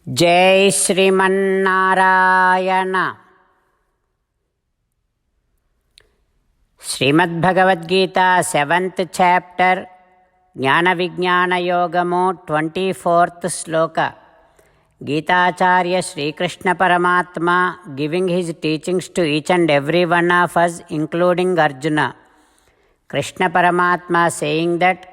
जय Sriman Narayana. Shrimad Bhagavad Gita 7th chapter ज्ञान विज्ञान योगमु 24th श्लोक। गीताचार्य श्रीकृष्ण परमात्मा giving his teachings to each and every one of us including Arjuna. Krishna Paramatma saying that,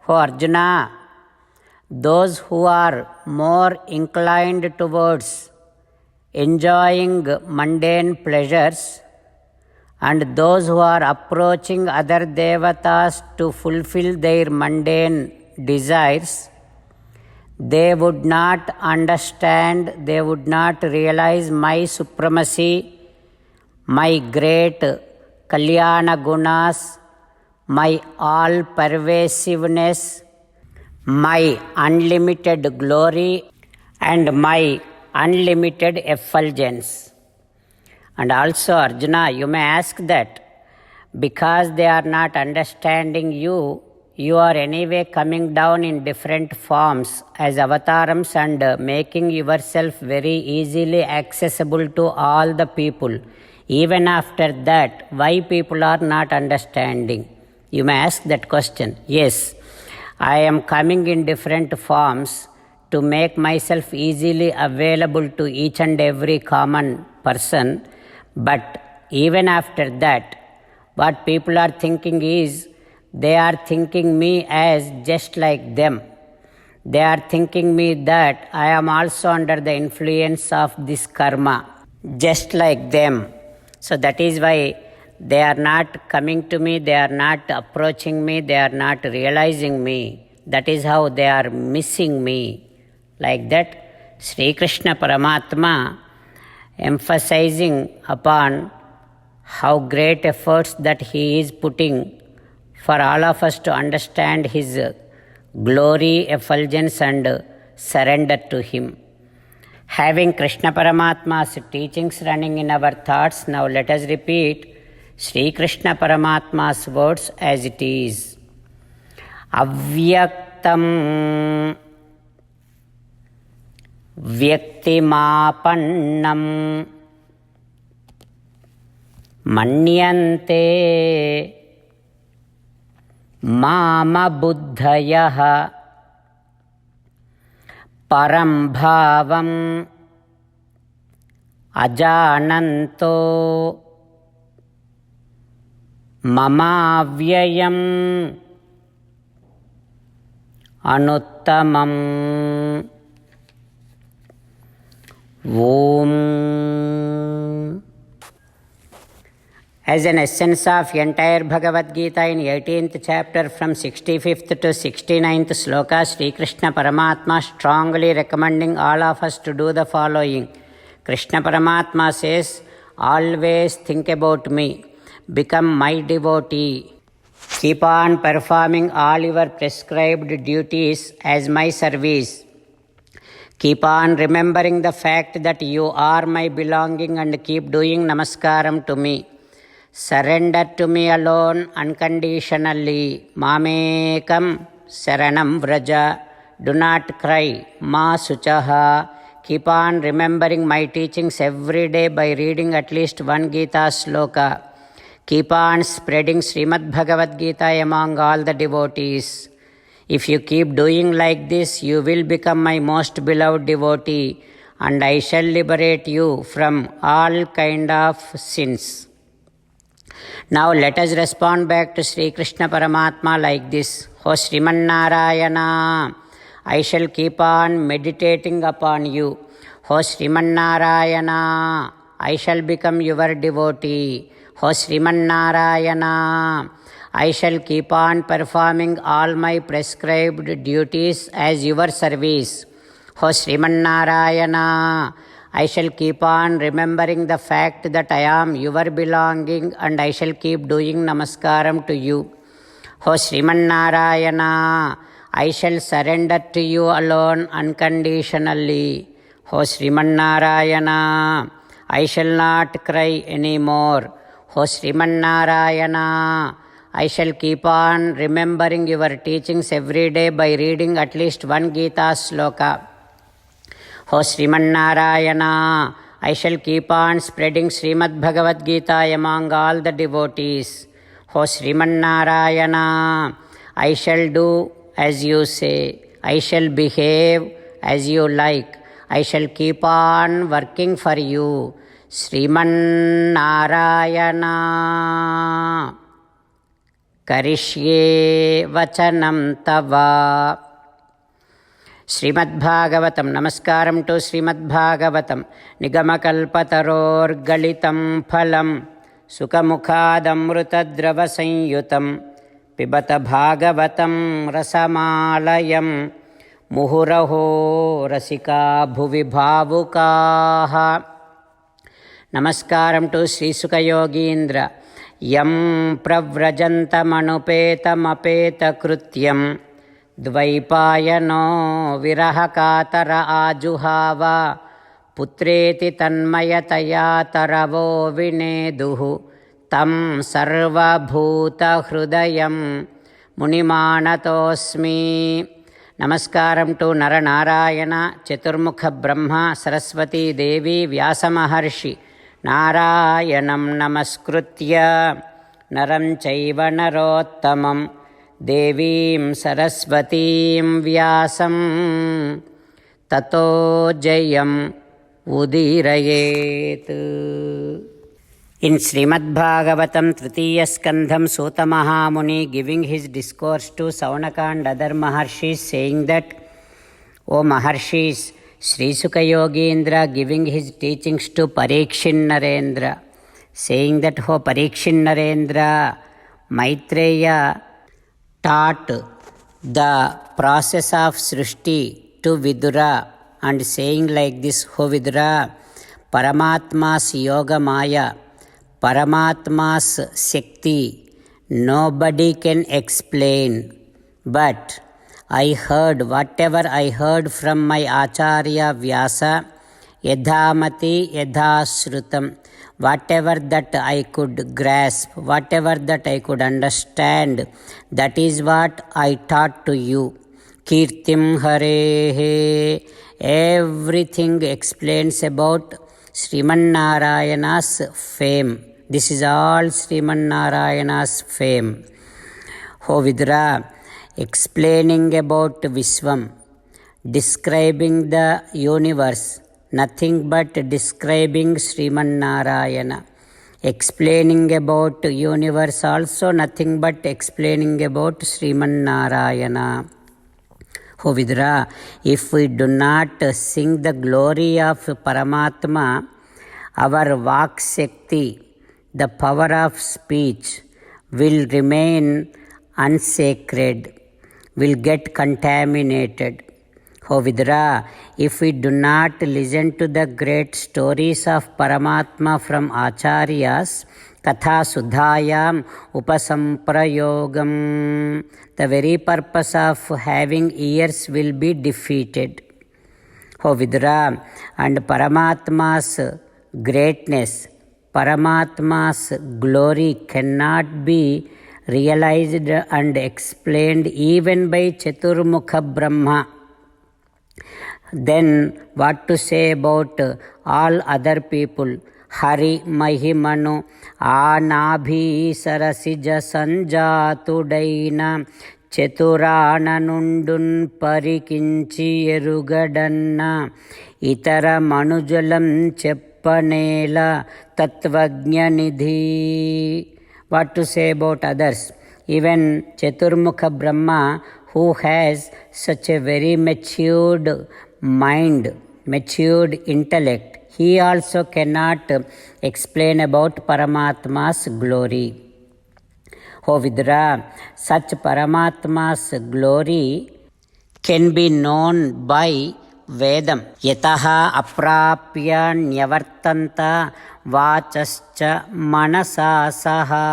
"O Arjuna, those who are more inclined towards enjoying mundane pleasures and those who are approaching other devatas to fulfill their mundane desires, they would not understand, they would not realize my supremacy, my great Kalyana gunas, my all-pervasiveness, my unlimited glory and my unlimited effulgence." And also, Arjuna, you may ask that because they are not understanding you, you are anyway coming down in different forms as avatarams and making yourself very easily accessible to all the people. Even after that, why people are not understanding? You may ask that question. Yes, I am coming in different forms to make myself easily available to each and every common person. But even after that, what people are thinking is, they are thinking me as just like them. They are thinking me that I am also under the influence of this karma, just like them. So that is why they are not coming to me, they are not approaching me, they are not realizing me. That is how they are missing me. Like that, Sri Krishna Paramatma emphasizing upon how great efforts that he is putting for all of us to understand his glory, effulgence and surrender to him. Having Krishna Paramatma's teachings running in our thoughts, now let us repeat Sri Krishna Paramatma's words as it is. Avyaktam vyaktimapannam manyante mama buddhayah param bhavam ajananto mamavyayam anuttamam. Om. As an essence of entire Bhagavad Gita in 18th chapter from 65th to 69th sloka, Sri Krishna Paramatma strongly recommending all of us to do the following. Krishna Paramatma says, always think about me, become my devotee, keep on performing all your prescribed duties as my service. Keep on remembering the fact that you are my belonging and keep doing namaskaram to me. Surrender to me alone unconditionally. Mamekam saranam vraja. Do not cry. Ma suchaha. Keep on remembering my teachings every day by reading at least one Gita sloka. Keep on spreading Srimad Bhagavad Gita among all the devotees. If you keep doing like this, you will become my most beloved devotee and I shall liberate you from all kind of sins. Now let us respond back to Sri Krishna Paramatma like this. O Srimannarayana, I shall keep on meditating upon you. O Srimannarayana, I shall become your devotee. O Srimannarayana, I shall keep on performing all my prescribed duties as your service. O Srimannarayana, I shall keep on remembering the fact that I am your belonging and I shall keep doing namaskaram to you. O Srimannarayana, I shall surrender to you alone unconditionally. O Srimannarayana, I shall not cry anymore. O Srimannarayana, I shall keep on remembering your teachings every day by reading at least one Gita sloka. O O Srimannarayana, I shall keep on spreading Srimad Bhagavad Gita among all the devotees. O Srimannarayana, I shall do as you say. I shall behave as you like. I shall keep on working for you. Srimannarayana. Karishye vachanam tava. Srimad Bhagavatam. నమస్కారం to Srimad Bhagavatam. నిగమకల్పతరోర్గళితం ఫలం సుఖముఖాదమృతద్రవ సంయుతం పిబత భాగవతం రసమాలయం ముహురహో రసికా భువి భావుకాః. నమస్కారం to శ్రీసుఖయోగీంద్ర. యం ప్రవ్రజంతమనుపేతమపేతకృత్యం ద్వైపాయనో విరహకాతర ఆజుహావ పుత్రేతి తన్మయతయా తరవో వినేదుః తం సర్వభూతహృదయం మునిమానతోస్మి. నమస్కారం to Nara Narayana చతుర్ముఖ బ్రహ్మ సరస్వతీదేవి వ్యాసమహర్షి. నారాయణం నమస్కృత్య నరం చైవ నరోత్తమం దేవీం సరస్వతీం వ్యాసం తతో జయం ఉదీరయేత్. In Srimad Bhagavatam, Tritiya Skandham, Sutta Mahamuni giving his discourse to Saunaka and other Maharshis, saying that, O Maharshis, Sri Sukha Yogindra giving his teachings to Parikshin Narendra, saying that, O Parikshin Narendra, Maitreya taught the process of Srishti to Vidura and saying like this, O Vidura, Paramatma's Yoga Maya, Paramatma's Shakti, nobody can explain. But I heard, whatever I heard from my Acharya Vyasa, Yadhamati Yadhashrutam, whatever that I could grasp, whatever that I could understand, that is what I taught to you. Kirtim Harehe, everything explains about Srimannarayana's fame. This is all Srimannarayana's fame. O Vidura, explaining about Vishwam, describing the universe, nothing but describing Srimannarayana. Explaining about universe also nothing but explaining about Srimannarayana. O Vidura, if we do not sing the glory of Paramatma, our Vak Shakti, the power of speech, will remain unsacred, will get contaminated. O Vidura, if we do not listen to the great stories of Paramatma from Acharyas, Katha Sudhayam Upasamprayogam, the very purpose of having ears will be defeated. O Vidura, and Paramatma's greatness, Paramatma's glory cannot be realized and explained even by Chaturmukha Brahma. Then what to say about all other people? Hari Mahimanu Anabhi Sarasija Sanjatudaina Cheturananundun Parikinchi Erugadanna Itara Manujalam Cheppanela Tatvajnanidhi. What to say about others? Even Chaturmukha Brahma, who has such a very matured mind, matured intellect, he also cannot explain about Paramatma's glory. O Vidura, such Paramatma's glory can be known by Vedam. Yataha aprapya nyavartanta vachascha manasasaha.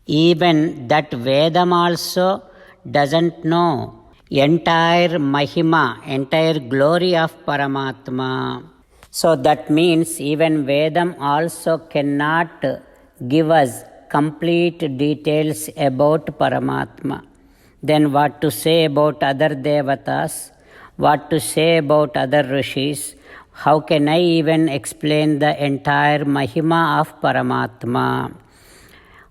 Even that Vedam also doesn't know entire Mahima, entire glory of Paramatma. So that means even Vedam also cannot give us complete details about Paramatma. Then what to say about other devatas? what to say about other rishis. How can I even explain the entire Mahima of Paramatma?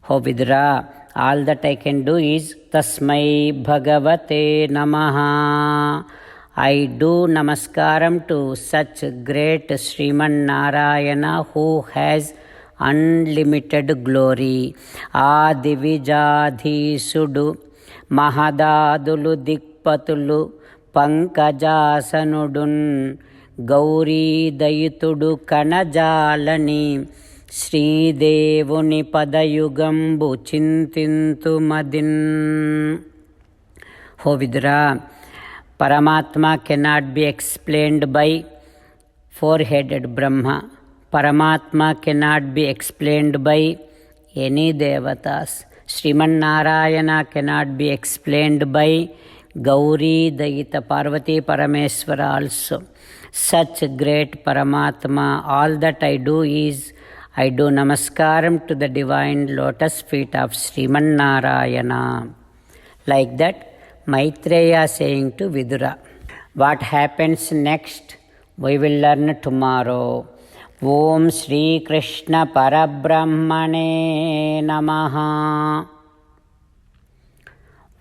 O Vidura, all that I can do is Tasmai Bhagavate Namaha. I do namaskaram to such great Sriman Narayana who has unlimited glory. Adivijadhisudu Mahadadulu Dikpatulu Pankajasanudun Gauri Dayitudu Kanajalani Sridevuni Padayugambu Chintintu Madin. O Vidura, Paramatma cannot be explained by four-headed Brahma. Paramatma cannot be explained by any devatas. Sriman Narayana cannot be explained by Gauri, Dayita, Parvati, Parameswara also. Such great Paramatma, all that I do is I do namaskaram to the divine lotus feet of Sriman Narayana. Like that, Maitreya saying to Vidura. What happens next, we will learn tomorrow. Om Shri Krishna Parabrahmane Namaha.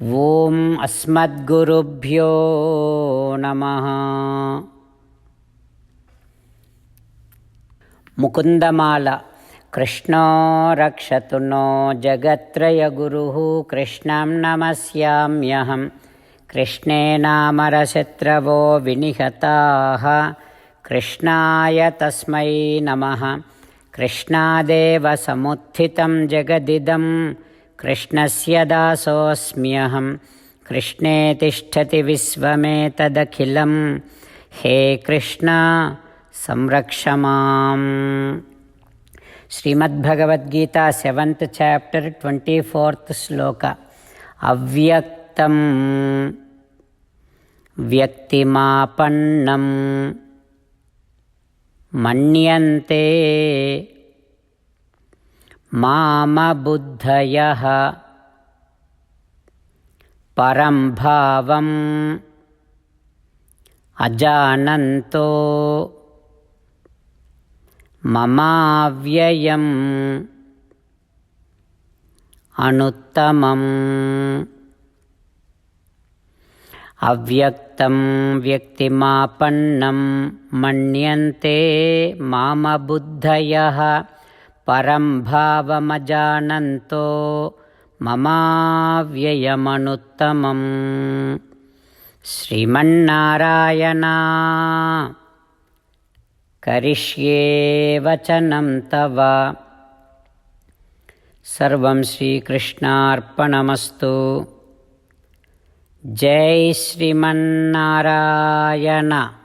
Om Asmadgurubhyo Namaha. Mukundamala. Krishna Rakshatu no Jagatraya Guruhu Krishnam Namasyamyaham. Krishne Namarashatravo Vinihataha. Krishnaya Tasmai Namaha. Krishnadeva Samuthitam Jagadidam. Krishnasya Dasosmyaham. Krishne Tishtati Visvametadakhilam. He Krishna Samrakshamam. Srimad Bhagavad Gita, 7th chapter, 24th sloka. Avyaktam Vyaktimapannam Manyante Mama Buddhayaha Param Bhavam Ajananto Mamavyayam Anuttamam. Avyaktam Vyaktimapannam Manyante Mama Buddhayaha Param Bhavamajananto Mamavyayam Anuttamam. Sriman Narayana Karishye Vachanam Tava. Sarvam Shri Krishnarpanamastu. Jai Sriman Narayana.